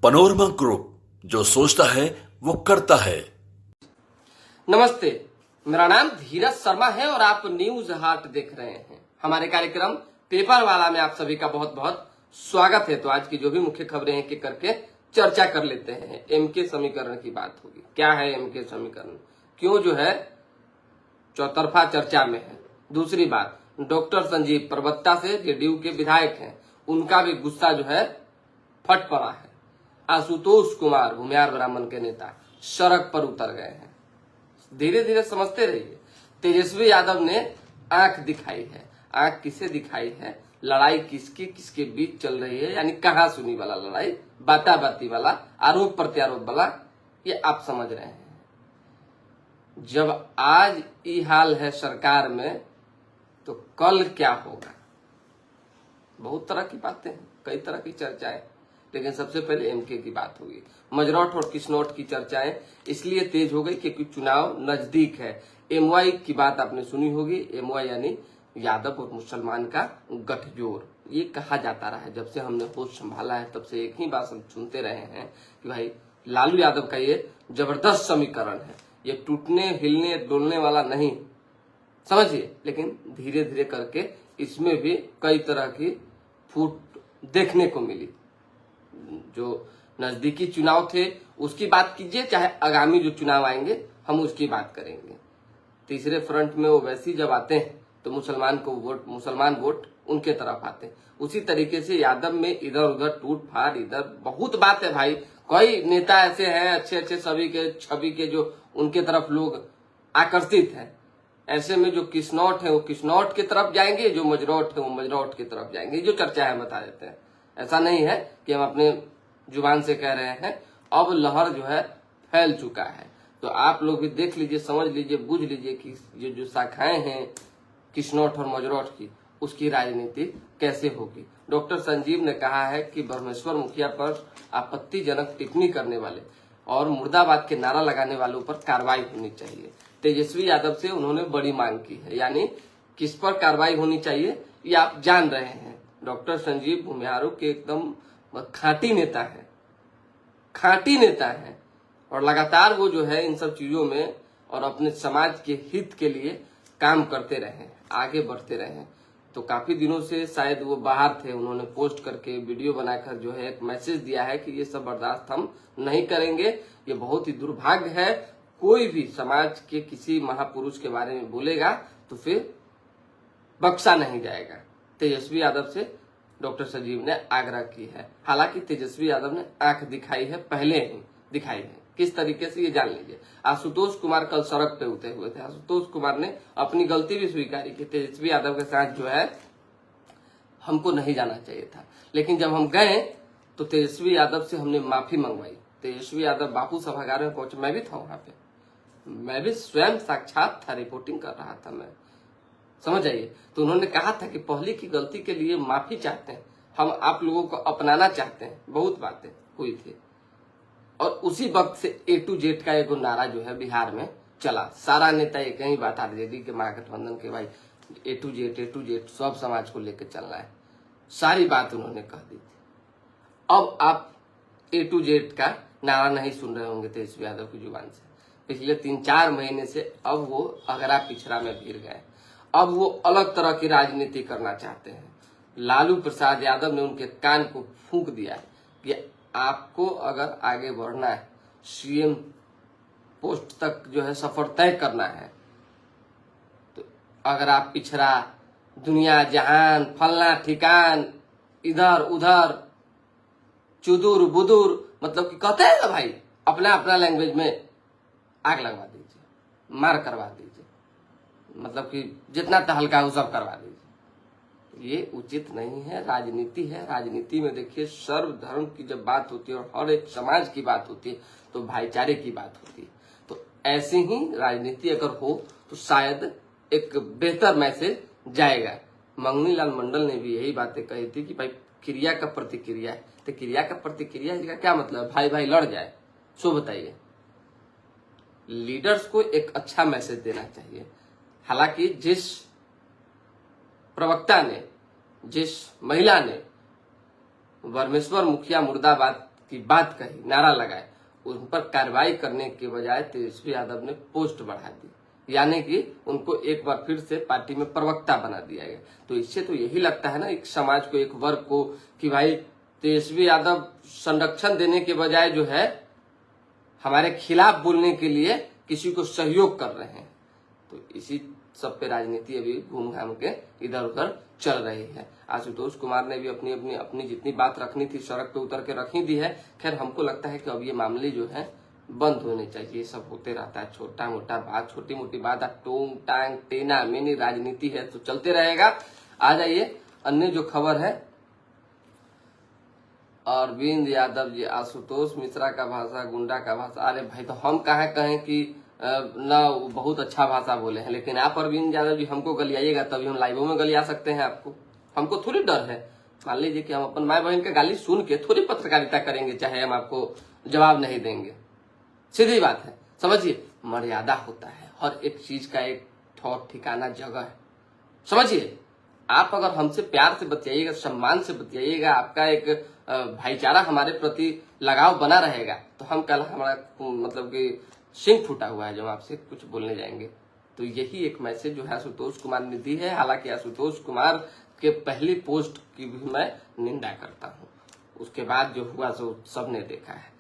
Panorama group, जो सोचता है वो करता है। नमस्ते, मेरा नाम धीरज शर्मा है और आप न्यूज हार्ट देख रहे हैं। हमारे कार्यक्रम पेपर वाला में आप सभी का बहुत बहुत स्वागत है। तो आज की जो भी मुख्य खबरें हैं कि करके चर्चा कर लेते हैं। एमके समीकरण की बात होगी। क्या है एमके समीकरण, क्यों जो है चौतरफा चर्चा में है। दूसरी बात, डॉक्टर संजीव प्रवक्ता से जेडीयू के विधायक हैं, उनका भी गुस्सा जो है फट पड़ा है। आशुतोष कुमार भूमिहार ब्राह्मण के नेता सड़क पर उतर गए हैं। धीरे धीरे समझते रहिए। तेजस्वी यादव ने आंख दिखाई है। आंख किसे दिखाई है? लड़ाई किसकी किसके बीच चल रही है, यानी कहा सुनी वाला लड़ाई, बाता बाती वाला, आरोप प्रत्यारोप वाला, ये आप समझ रहे हैं। जब आज ये हाल है सरकार में, तो कल क्या होगा? बहुत तरह की बातें हैं, कई तरह की चर्चाएं, लेकिन सबसे पहले एमके की बात होगी। मजरोट और किसनौट की चर्चाएं इसलिए तेज हो गई क्योंकि चुनाव नजदीक है। एमवाई की बात आपने सुनी होगी। एमवाई यानी यादव और मुसलमान का गठजोड़, ये कहा जाता रहा है। जब से हमने होश संभाला है तब से एक ही बात हम सुनते रहे हैं कि भाई लालू यादव का ये जबरदस्त समीकरण है, ये टूटने हिलने डोलने वाला नहीं, समझिए। लेकिन धीरे धीरे करके इसमें भी कई तरह की फूट देखने को मिली। जो नजदीकी चुनाव थे उसकी बात कीजिए, चाहे आगामी जो चुनाव आएंगे हम उसकी बात करेंगे। तीसरे फ्रंट में ओवैसी जब आते हैं तो मुसलमान वोट उनके तरफ आते हैं। उसी तरीके से यादव में इधर उधर टूट फाड़, इधर बहुत बात है भाई। कई नेता ऐसे हैं अच्छे अच्छे सभी के छवि के, जो उनके तरफ लोग आकर्षित हैं। ऐसे में जो किसनौट है वो किसनौट की तरफ जाएंगे, जो मजरोट है वो मजरोट की तरफ जाएंगे। जो चर्चा है बता देते हैं। ऐसा नहीं है कि हम अपने जुबान से कह रहे हैं। अब लहर जो है फैल चुका है। तो आप लोग भी देख लीजिए, समझ लीजिए, बुझ लीजिए कि ये जो शाखाएं हैं किसनौट और मजरोट की, उसकी राजनीति कैसे होगी। डॉक्टर संजीव ने कहा है कि ब्रह्मेश्वर मुखिया पर आपत्तिजनक टिप्पणी करने वाले और मुर्दाबाद के नारा लगाने वालों पर कार्रवाई होनी चाहिए। तेजस्वी यादव से उन्होंने बड़ी मांग की है, यानी किस पर कार्रवाई होनी चाहिए ये आप जान रहे हैं। डॉक्टर संजीव भूमिहारों के एकदम खांटी नेता है, खांटी नेता है, और लगातार वो जो है इन सब चीजों में और अपने समाज के हित के लिए काम करते रहे, आगे बढ़ते रहे। तो काफी दिनों से शायद वो बाहर थे, उन्होंने पोस्ट करके वीडियो बनाकर जो है एक मैसेज दिया है कि ये सब बर्दाश्त हम नहीं करेंगे। ये बहुत ही दुर्भाग्य है। कोई भी समाज के किसी महापुरुष के बारे में बोलेगा तो फिर बख्शा नहीं जाएगा। तेजस्वी यादव से डॉक्टर संजीव ने आग्रह की है। हालांकि तेजस्वी यादव ने आंख दिखाई है, पहले ही दिखाई है। किस तरीके से ये जान लीजिए। आशुतोष कुमार कल सड़क पे उतरे हुए थे। आशुतोष कुमार ने अपनी गलती भी स्वीकारी की। तेजस्वी यादव के साथ जो है हमको नहीं जाना चाहिए था, लेकिन जब हम गए तो तेजस्वी यादव से हमने माफी मंगवाई। तेजस्वी यादव बापू सभागार में पहुंचे, मैं भी था वहां पे, मैं भी स्वयं साक्षात था, रिपोर्टिंग कर रहा था मैं, समझ आइए। तो उन्होंने कहा था कि पहले की गलती के लिए माफी चाहते हैं, हम आप लोगों को अपनाना चाहते हैं। बहुत बातें हुई थी और उसी वक्त से ए टू जेड का एक नारा जो है बिहार में चला। सारा नेता एक ही बात, आरजेडी के महागठबंधन के, भाई ए टू जेड सब समाज को लेकर चलना है, सारी बात उन्होंने कह दी थी। अब आप ए टू जेड का नारा नहीं सुन रहे होंगे तेजस्वी यादव की जुबान से पिछले 3-4 महीने से। अब वो अगरा पिछड़ा में भिड़ गए। अब वो अलग तरह की राजनीति करना चाहते हैं। लालू प्रसाद यादव ने उनके कान को फूंक दिया कि आपको अगर आगे बढ़ना है, सीएम पोस्ट तक जो है सफर तय करना है, तो अगर आप पिछड़ा, दुनिया जहान, फलना ठिकान, इधर उधर, चुदुर बुदुर, मतलब कि कहते हैं ना भाई, अपना अपना लैंग्वेज में आग लगवा दीजिए, मार करवा दीजिए, मतलब कि जितना तहलका है वो सब करवा दीजिए। ये उचित नहीं है। राजनीति है, राजनीति में देखिए सर्वधर्म की जब बात होती है और हर एक समाज की बात होती है तो भाईचारे की बात होती है। तो ऐसी ही राजनीति अगर हो तो शायद एक बेहतर मैसेज जाएगा। मंगनी लाल मंडल ने भी यही बातें कही थी कि भाई क्रिया का प्रतिक्रिया है, तो क्रिया का प्रतिक्रिया का क्या मतलब? भाई भाई लड़ जाए, सो बताइए। लीडर्स को एक अच्छा मैसेज देना चाहिए। हालांकि जिस प्रवक्ता ने, जिस महिला ने ब्रह्मेश्वर मुखिया मुर्दाबाद की बात कही, नारा लगाए, उन पर कार्रवाई करने के बजाय तेजस्वी यादव ने पोस्ट बढ़ा दी, यानी कि उनको एक बार फिर से पार्टी में प्रवक्ता बना दिया गया। तो इससे तो यही लगता है ना एक समाज को, एक वर्ग को, कि भाई तेजस्वी यादव संरक्षण देने के बजाय जो है हमारे खिलाफ बोलने के लिए किसी को सहयोग कर रहे हैं। तो इसी सब पे राजनीति अभी घूम घाम के इधर उधर चल रही है। आशुतोष कुमार ने भी अपनी जितनी बात रखनी थी सड़क पे उतर के रखी दी है। खैर हमको लगता है कि अब ये मामले जो है बंद होने चाहिए। ये सब होते रहता है, छोटा मोटा बात, छोटी मोटी बात, टोंग टांग टेना मेनी राजनीति है तो चलते रहेगा। आ जाइए अन्य जो खबर है, अरविंद यादव जी, आशुतोष मिश्रा का भाषा गुंडा का भाषा। अरे भाई तो हम कहें कि ना बहुत अच्छा भाषा बोले हैं, लेकिन आप अरविंद यादव जी हमको गलियाइएगा तभी हम लाइवों में गलिया सकते हैं आपको। हमको थोड़ी डर है। मान लीजिए कि हम अपन माए बहन का गाली सुन के थोड़ी पत्रकारिता करेंगे, चाहे हम आपको जवाब नहीं देंगे। सीधी बात है, समझिए मर्यादा होता है, हर एक चीज का एक ठौर ठिकाना जगह है, समझिए। आप अगर हमसे प्यार से बतियाइएगा, सम्मान से बतियाइएगा, आपका एक भाईचारा हमारे प्रति लगाव बना रहेगा, तो हम कल हमारा मतलब कि सिंह फूटा हुआ है जब आपसे कुछ बोलने जाएंगे। तो यही एक मैसेज जो है आशुतोष कुमार ने दी है। हालांकि आशुतोष कुमार के पहली पोस्ट की भी मैं निंदा करता हूँ, उसके बाद जो हुआ सो सबने देखा है।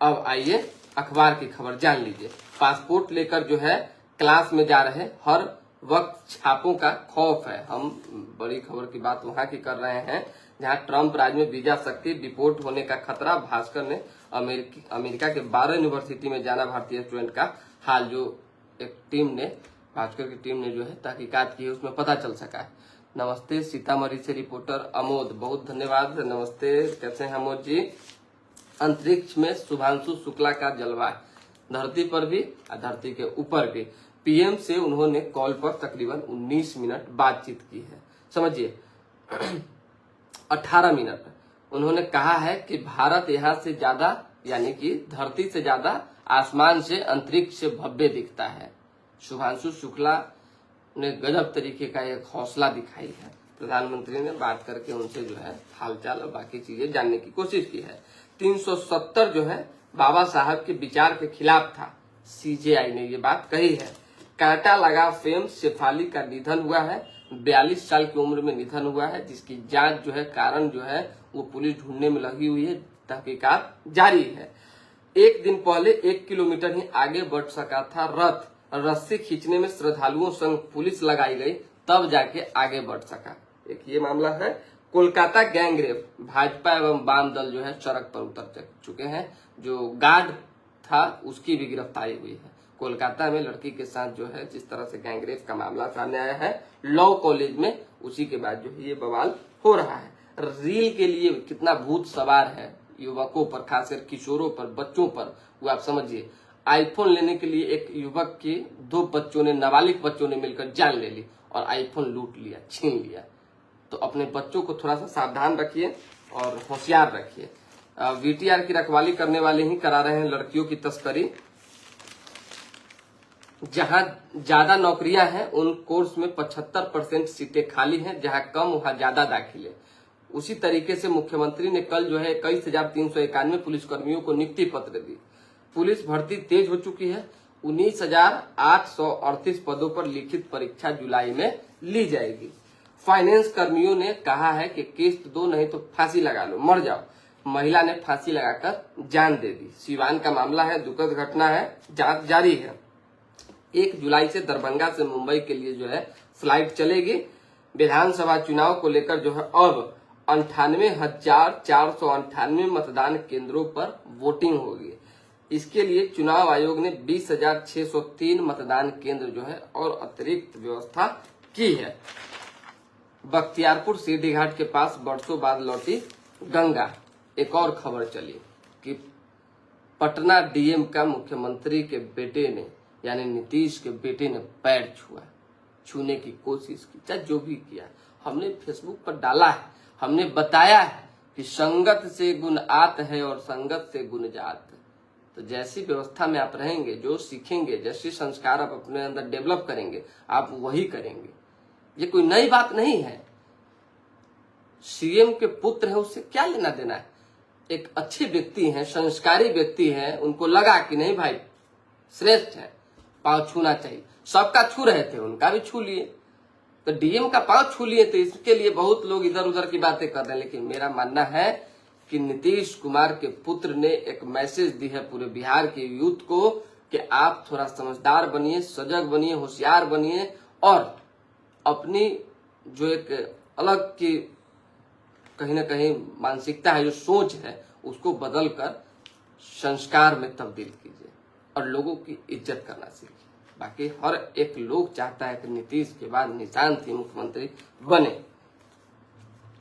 अब आइए अखबार की खबर जान लीजिए। पासपोर्ट लेकर जो है क्लास में जा रहे, हर वक्त छापों का खौफ है। हम बड़ी खबर की बात वहां की कर रहे हैं जहां ट्रंप राज में वीजा सख्ती, डिपोर्ट होने का खतरा। भास्कर ने अमेरिका के 12 यूनिवर्सिटी में जाना भारतीय स्टूडेंट का हाल, जो एक टीम ने, भास्कर की टीम ने जो है तहकीकात की है, उसमें पता चल सका है। नमस्ते सीतामढ़ी से रिपोर्टर अमोद, बहुत धन्यवाद। नमस्ते, कैसे हैं अमोद जी। अंतरिक्ष में शुभांशु शुक्ला का जलवा, धरती पर भी और धरती के ऊपर भी। पीएम से उन्होंने कॉल पर तकरीबन 19 मिनट बातचीत की है, समझिए 18 मिनट। उन्होंने कहा है कि भारत यहाँ से ज्यादा, यानी कि धरती से ज्यादा आसमान से, अंतरिक्ष से भव्य दिखता है। शुभांशु शुक्ला ने गजब तरीके का एक हौसला दिखाई है। प्रधानमंत्री ने बात करके उनसे जो है हालचाल और बाकी चीजें जानने की कोशिश की है। 370 जो है बाबा साहब के विचार के खिलाफ था, सीजेआई ने ये बात कही है। कांटा लगा फेम शेफाली का निधन हुआ है, 42 साल की उम्र में निधन हुआ है, जिसकी जांच जो है, कारण जो है वो पुलिस ढूंढने में लगी हुई है, तहकीकात जारी है। एक दिन पहले 1 किलोमीटर ही आगे बढ़ सका था रथ, रस्सी खींचने में श्रद्धालुओं संग पुलिस लगाई गई, तब जाके आगे बढ़ सका। एक ये मामला है। कोलकाता गैंगरेप, भाजपा एवं वाम दल जो है सड़क पर उतर चुके हैं। जो गार्ड था उसकी भी गिरफ्तारी हुई है। कोलकाता में लड़की के साथ जो है जिस तरह से गैंगरेप का मामला सामने आया है लॉ कॉलेज में, उसी के बाद जो है ये बवाल हो रहा है। रील के लिए कितना भूत सवार है युवकों पर, खासकर किशोरों पर, बच्चों पर, वो आप समझिए। आईफोन लेने के लिए एक युवक के 2 बच्चों ने, नाबालिग बच्चों ने मिलकर जान ले ली और आईफोन लूट लिया, छीन लिया। तो अपने बच्चों को थोड़ा सा सावधान रखिए और होशियार रखिए। वीटीआर की रखवाली करने वाले ही करा रहे हैं लड़कियों की तस्करी। जहां ज्यादा नौकरियां हैं उन कोर्स में 75% सीटें खाली हैं, जहां कम वहां ज्यादा दाखिले। उसी तरीके से मुख्यमंत्री ने कल जो है 21,391 पुलिसकर्मियों को नियुक्ति पत्र दी। पुलिस भर्ती तेज हो चुकी है। 19,838 पदों पर लिखित परीक्षा जुलाई में ली जाएगी। फाइनेंस कर्मियों ने कहा है कि किस्त दो नहीं तो फांसी लगा लो, मर जाओ। महिला ने फांसी लगाकर जान दे दी। सिवान का मामला है, दुखद घटना है, जांच जारी है। 1 जुलाई से दरभंगा से मुंबई के लिए जो है फ्लाइट चलेगी। विधानसभा चुनाव को लेकर जो है अब 98,498 मतदान केंद्रों पर वोटिंग होगी। इसके लिए चुनाव आयोग ने 20,603 मतदान केंद्र जो है और अतिरिक्त व्यवस्था की है। बख्तियारपुर सीढ़ी घाट के पास बरसों बाद लौटी गंगा। एक और खबर चली कि पटना डीएम का मुख्यमंत्री के बेटे ने, यानी नीतीश के बेटे ने पैर छूने की कोशिश की, चाहे जो भी किया। हमने फेसबुक पर डाला है, हमने बताया है कि संगत से गुण आत है और संगत से गुण जात। तो जैसी व्यवस्था में आप रहेंगे, जो सीखेंगे, जैसे संस्कार आप अपने अंदर डेवलप करेंगे, आप वही करेंगे। ये कोई नई बात नहीं है। सीएम के पुत्र है, उससे क्या लेना देना है। एक अच्छे व्यक्ति हैं, संस्कारी व्यक्ति हैं, उनको लगा कि नहीं भाई श्रेष्ठ है, पांव छूना चाहिए। सबका छू रहे थे, उनका भी छू लिए, तो डीएम का पांव छू लिए, तो इसके लिए बहुत लोग इधर उधर की बातें कर रहे हैं। लेकिन मेरा मानना है कि नीतीश कुमार के पुत्र ने एक मैसेज दी है पूरे बिहार के यूथ को कि आप थोड़ा समझदार बनिए, सजग बनिए, होशियार बनिए और अपनी जो एक अलग की कहीं ना कहीं मानसिकता है, जो सोच है, उसको बदलकर संस्कार में तब्दील कीजिए और लोगों की इज्जत करना सीखिए। बाकी हर एक लोग चाहता है कि नीतीश के बाद निशांत ही मुख्यमंत्री बने।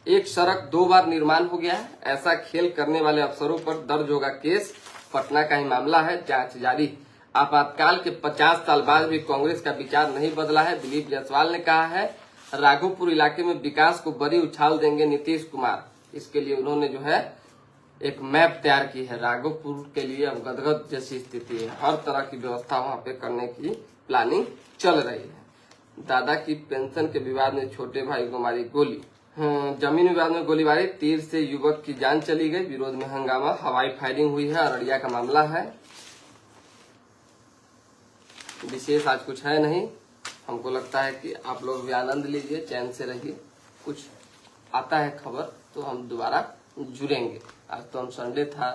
एक सड़क 2 बार निर्माण हो गया है, ऐसा खेल करने वाले अफसरों पर दर्ज होगा केस। पटना का ही मामला है, जांच जारी। आपातकाल के 50 साल बाद भी कांग्रेस का विचार नहीं बदला है, दिलीप जायसवाल ने कहा है। राघोपुर इलाके में विकास को बड़ी उछाल देंगे नीतीश कुमार। इसके लिए उन्होंने जो है एक मैप तैयार की है। राघोपुर के लिए अब गदगद जैसी स्थिति है, हर तरह की व्यवस्था वहां पे करने की प्लानिंग चल रही है। दादा की पेंशन के विवाद में छोटे भाई को मारी गोली। जमीन विवाद में गोलीबारी, तीर से युवक की जान चली गई, विरोध में हंगामा, हवाई फायरिंग हुई है। अररिया का मामला है। विशेष आज कुछ है नहीं। हमको लगता है कि आप लोग भी आनंद लीजिए, चैन से रहिए। कुछ आता है खबर तो हम दोबारा जुड़ेंगे। आज तो हम संडे था,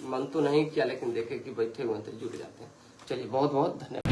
मन तो नहीं किया, लेकिन देखे कि बैठे हुए थे, जुड़ जाते हैं। चलिए, बहुत बहुत धन्यवाद।